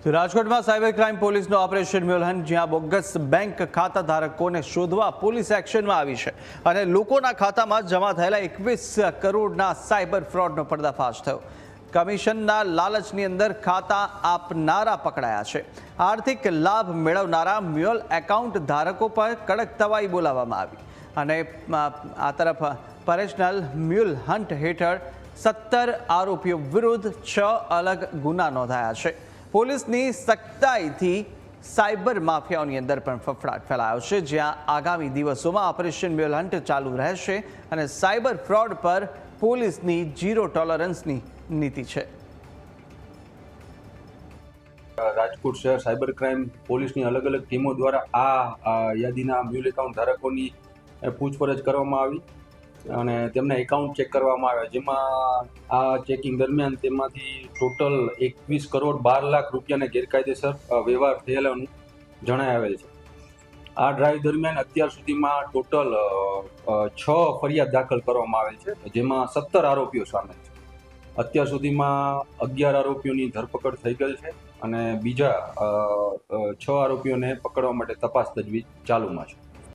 તો રાજકોટમાં cyber crime પોલીસનું ઓપરેશન મ્યુલ હન્ટ, જ્યાં બોગસ બેંક ખાતા ધારકોને શોધવા પોલીસ એક્શનમાં આવી છે અને લોકોના ખાતામાં જમા થયેલા 21 કરોડના સાયબર ફ્રોડનો પર્દાફાશ થયો। કમિશનના લાલચની અંદર ખાતા આપનારા પકડાયા છે। આર્થિક લાભ મેળવનારા મ્યુલ એકાઉન્ટ ધારકો પર કડક તવાઈ બોલાવવામાં આવી અને આ તરફ પરેશનલ મ્યુલ હન્ટ હેઠળ 17 આરોપીઓ વિરુદ્ધ 6 અલગ ગુના નોંધાયા છે। પોલીસની સખ્તાઈથી સાયબર માફિયાઓની અંદર પણ ફફડાટ ફેલાયો છે, જ્યાં આગામી દિવસોમાં ઓપરેશન મ્યુલ હન્ટ ચાલુ રહેશે અને સાયબર ફ્રોડ પર પોલીસની 0 ટોલરન્સની નીતિ છે। રાજકોટ શહેર સાયબર ક્રાઇમ પોલીસની અલગ અલગ ટીમો દ્વારા આ યાદીના મ્યુલ એકાઉન્ટ ધારકોની પૂછપરછ કરવામાં આવી અને તેમના એકાઉન્ટ ચેક કરવામાં આવ્યા, જેમાં આ ચેકિંગ દરમિયાન તેમાંથી ટોટલ 21 કરોડ 12 લાખ રૂપિયાના ગેરકાયદેસર વ્યવહાર થયેલાનું જણાઈ આવેલ છે। આ ડ્રાઈવ દરમિયાન અત્યાર સુધીમાં ટોટલ 6 ફરિયાદ દાખલ કરવામાં આવેલ છે, જેમાં 17 આરોપીઓ સામેલ છે। અત્યાર સુધીમાં 11 આરોપીઓની ધરપકડ થઈ ગઈ છે અને બીજા 6 આરોપીઓને પકડવા માટે તપાસ તજવીજ ચાલુમાં છે।